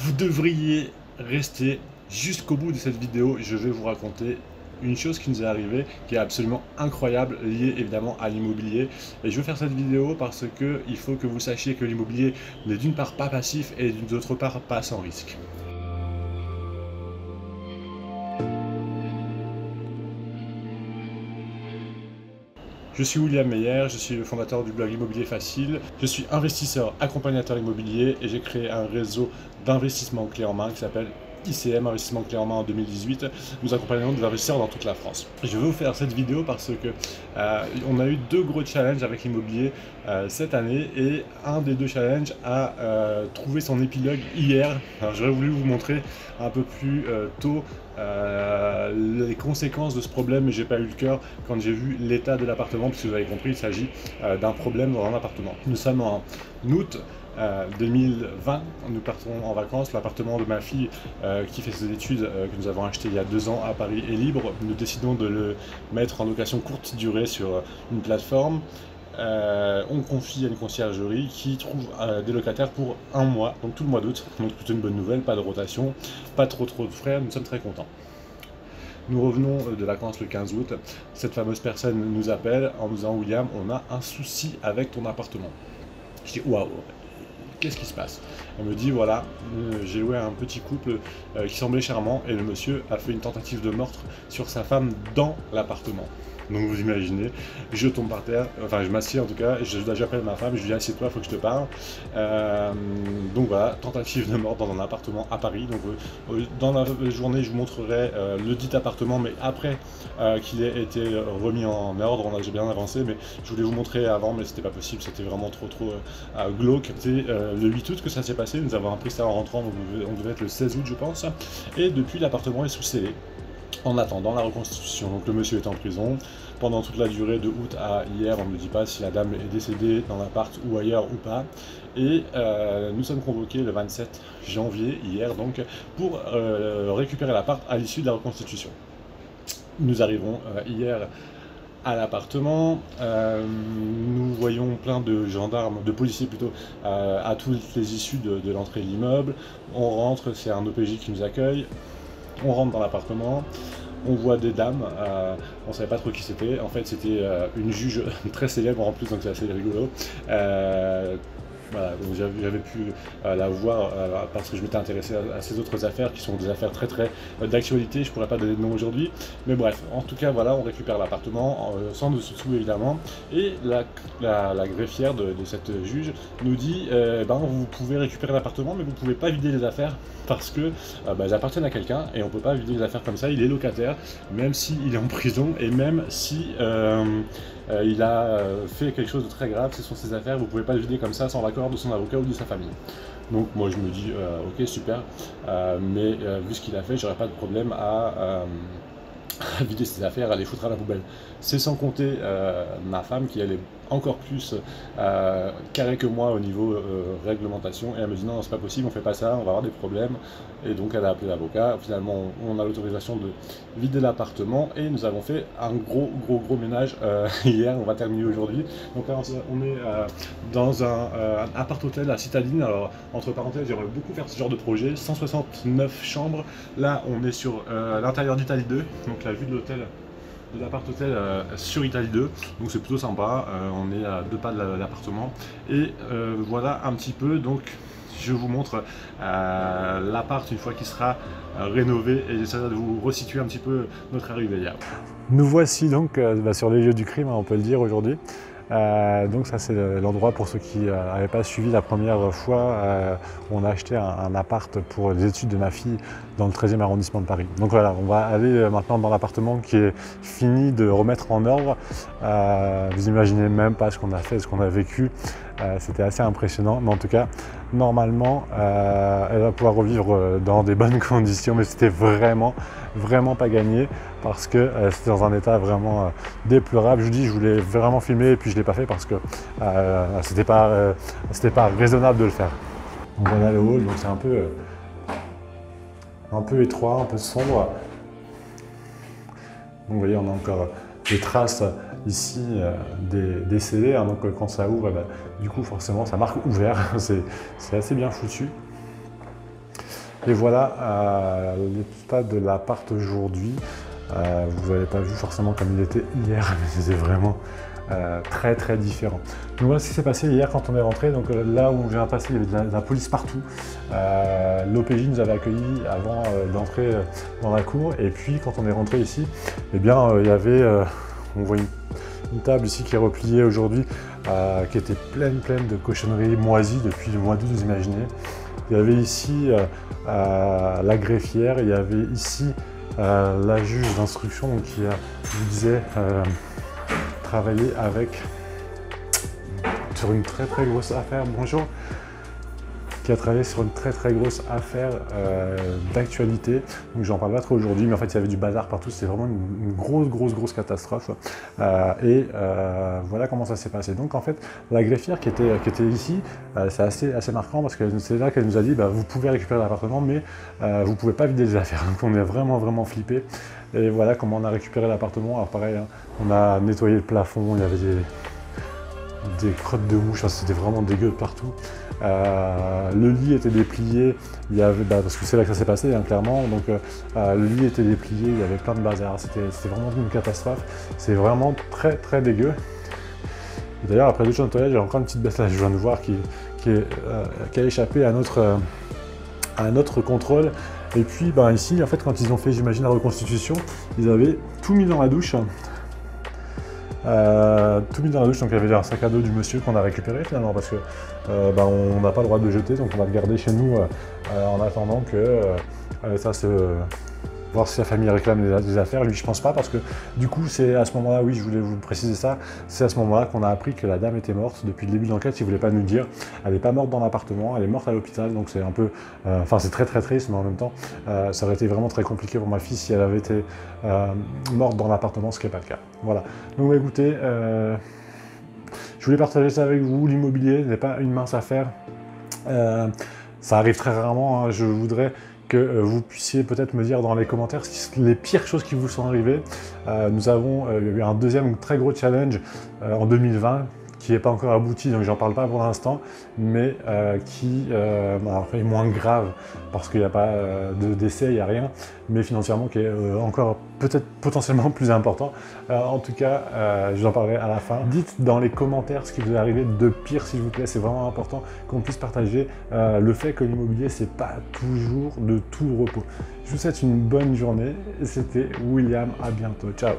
Vous devriez rester jusqu'au bout de cette vidéo. Je vais vous raconter une chose qui nous est arrivée, qui est absolument incroyable, liée évidemment à l'immobilier. Et je veux faire cette vidéo parce que il faut que vous sachiez que l'immobilier n'est d'une part pas passif et d'autre part pas sans risque. Je suis William Meyer, je suis le fondateur du blog Immobilier Facile. Je suis investisseur accompagnateur immobilier et j'ai créé un réseau d'investissement clé en main qui s'appelle ICM, Investissement Clé en Main en 2018. Nous accompagnons des investisseurs dans toute la France. Je veux vous faire cette vidéo parce que on a eu deux gros challenges avec l'immobilier cette année et un des deux challenges a trouvé son épilogue hier. Alors j'aurais voulu vous montrer un peu plus tôt les conséquences de ce problème, mais j'ai pas eu le cœur quand j'ai vu l'état de l'appartement, puisque vous avez compris, il s'agit d'un problème dans un appartement. Nous sommes en août 2020, nous partons en vacances. L'appartement de ma fille qui fait ses études, que nous avons acheté il y a 2 ans à Paris, est libre. Nous décidons de le mettre en location courte durée sur une plateforme. On confie à une conciergerie qui trouve des locataires pour 1 mois, donc tout le mois d'août. Donc plutôt une bonne nouvelle, pas de rotation, pas trop de frais, nous sommes très contents. Nous revenons de vacances le 15 août, cette fameuse personne nous appelle en nous disant « William, on a un souci avec ton appartement ». Je dis « Waouh, qu'est-ce qui se passe ?» Elle me dit « Voilà, j'ai loué un petit couple qui semblait charmant et le monsieur a fait une tentative de meurtre sur sa femme dans l'appartement. » Donc vous imaginez, je tombe par terre, enfin je m'assieds en tout cas, j'appelle ma femme, je lui dis assieds-toi, il faut que je te parle. Donc voilà, tentative de mort dans un appartement à Paris. Donc dans la journée je vous montrerai le dit appartement, mais après qu'il ait été remis en ordre, j'ai bien avancé, mais je voulais vous montrer avant, mais c'était pas possible, c'était vraiment trop glauque. C'était le 8 août que ça s'est passé, nous avons appris ça en rentrant, donc on devait être le 16 août je pense, et depuis l'appartement est sous scellé en attendant la reconstitution. Donc le monsieur est en prison pendant toute la durée de août à hier. On ne me dit pas si la dame est décédée dans l'appart ou ailleurs ou pas. Et nous sommes convoqués le 27 janvier, hier donc, pour récupérer l'appart à l'issue de la reconstitution. Nous arrivons hier à l'appartement, nous voyons plein de gendarmes, de policiers plutôt, à toutes les issues de l'entrée de l'immeuble. On rentre, c'est un OPJ qui nous accueille. On rentre dans l'appartement, on voit des dames, on ne savait pas trop qui c'était. En fait, c'était une juge très célèbre en plus, donc c'est assez rigolo. Voilà, j'avais pu la voir parce que je m'étais intéressé à ces autres affaires qui sont des affaires très d'actualité. Je ne pourrais pas donner de nom aujourd'hui, mais bref, en tout cas voilà, on récupère l'appartement sans de sous évidemment, et la greffière de cette juge nous dit vous pouvez récupérer l'appartement, mais vous ne pouvez pas vider les affaires parce que elles appartiennent à quelqu'un et on ne peut pas vider les affaires comme ça. Il est locataire, même s'il est en prison et même si il a fait quelque chose de très grave, ce sont ses affaires, vous ne pouvez pas le vider comme ça sans l'accord de son avocat ou de sa famille. Donc moi je me dis ok super, mais vu ce qu'il a fait, j'aurais pas de problème à vider ses affaires, à les foutre à la poubelle. C'est sans compter ma femme qui elle est encore plus carrée que moi au niveau réglementation, et elle me dit non c'est pas possible, on fait pas ça, on va avoir des problèmes. Et donc elle a appelé l'avocat, finalement on a l'autorisation de vider l'appartement et nous avons fait un gros ménage hier, on va terminer aujourd'hui. Donc là on est dans un appart-hôtel à Citadine. Alors entre parenthèses, j'aimerais beaucoup faire ce genre de projet, 169 chambres. Là on est sur l'intérieur d'Italie 2, donc la vue de l'hôtel, de l'appart-hôtel sur Italie 2, donc c'est plutôt sympa. On est à 2 pas de l'appartement et voilà un petit peu. Donc je vous montre l'appart une fois qu'il sera rénové et j'essaierai de vous resituer un petit peu notre arrivée hier. Nous voici donc sur les lieux du crime, on peut le dire aujourd'hui. Donc ça c'est l'endroit, pour ceux qui n'avaient pas suivi la première fois, on a acheté un appart pour les études de ma fille dans le 13e arrondissement de Paris. Donc voilà, on va aller maintenant dans l'appartement qui est fini de remettre en ordre. Vous imaginez même pas ce qu'on a fait, ce qu'on a vécu. C'était assez impressionnant, mais en tout cas normalement elle va pouvoir revivre dans des bonnes conditions, mais c'était vraiment pas gagné parce que c'était dans un état vraiment déplorable. Je vous dis, je voulais vraiment filmer et puis je l'ai pas fait parce que c'était pas raisonnable de le faire. Donc voilà le hall, donc c'est un peu étroit, un peu sombre. Donc vous voyez, on a encore des traces ici des scellés, hein, donc quand ça ouvre, du coup forcément ça marque ouvert, c'est assez bien foutu. Et voilà l'état de l'appart aujourd'hui. Vous n'avez pas vu forcément comme il était hier, mais c'était vraiment très différent. Donc voilà ce qui s'est passé hier quand on est rentré. Donc là où j'ai passé, il y avait de la police partout. L'OPJ nous avait accueillis avant d'entrer dans la cour. Et puis quand on est rentré ici, eh bien il y avait, on voit une table ici qui est repliée aujourd'hui, qui était pleine de cochonneries moisies depuis le mois d'août, vous imaginez. Il y avait ici la greffière, il y avait ici la juge d'instruction qui a, je vous disais, travaillé sur une très grosse affaire. Bonjour. Qui a travaillé sur une très grosse affaire d'actualité. Donc j'en parle pas trop aujourd'hui, mais en fait il y avait du bazar partout, c'était vraiment une grosse catastrophe. Voilà comment ça s'est passé. Donc en fait, la greffière qui était ici, c'est assez marquant parce que c'est là qu'elle nous a dit vous pouvez récupérer l'appartement, mais vous pouvez pas vider les affaires. Donc on est vraiment flippé. Et voilà comment on a récupéré l'appartement. Alors pareil, hein, on a nettoyé le plafond, il y avait des crottes de mouches, enfin, c'était vraiment dégueu de partout. Le lit était déplié, il y avait, parce que c'est là que ça s'est passé, hein, clairement. Donc le lit était déplié, il y avait plein de bazar, c'était vraiment une catastrophe. C'est vraiment très dégueu. D'ailleurs, après 2 jours de nettoyage, j'ai encore une petite bête là, je viens de voir, qui a échappé à notre contrôle. Et puis ici, en fait, quand ils ont fait, j'imagine, la reconstitution, ils avaient tout mis dans la douche. Tout mis dans la douche, donc il y avait un sac à dos du monsieur qu'on a récupéré finalement parce que on n'a pas le droit de le jeter, donc on va le garder chez nous en attendant que ça se... voir si la famille réclame des affaires. Lui je pense pas, parce que du coup c'est à ce moment-là, oui je voulais vous préciser ça, c'est à ce moment-là qu'on a appris que la dame était morte. Depuis le début de l'enquête, il voulait pas nous le dire. Elle n'est pas morte dans l'appartement, elle est morte à l'hôpital, donc c'est un peu... enfin c'est très triste, mais en même temps ça aurait été vraiment très compliqué pour ma fille si elle avait été morte dans l'appartement, ce qui n'est pas le cas. Voilà, donc écoutez, je voulais partager ça avec vous. L'immobilier n'est pas une mince affaire, ça arrive très rarement, hein. Je voudrais que vous puissiez peut-être me dire dans les commentaires les pires choses qui vous sont arrivées. Nous avons eu un deuxième très gros challenge en 2020 qui n'est pas encore abouti, donc j'en parle pas pour l'instant, mais qui est moins grave parce qu'il n'y a pas de décès, il n'y a rien, mais financièrement qui est encore peut-être potentiellement plus important. En tout cas, je vous en parlerai à la fin. Dites dans les commentaires ce qui vous est arrivé de pire, s'il vous plaît, c'est vraiment important qu'on puisse partager le fait que l'immobilier, c'est pas toujours de tout repos. Je vous souhaite une bonne journée, c'était William, à bientôt, ciao.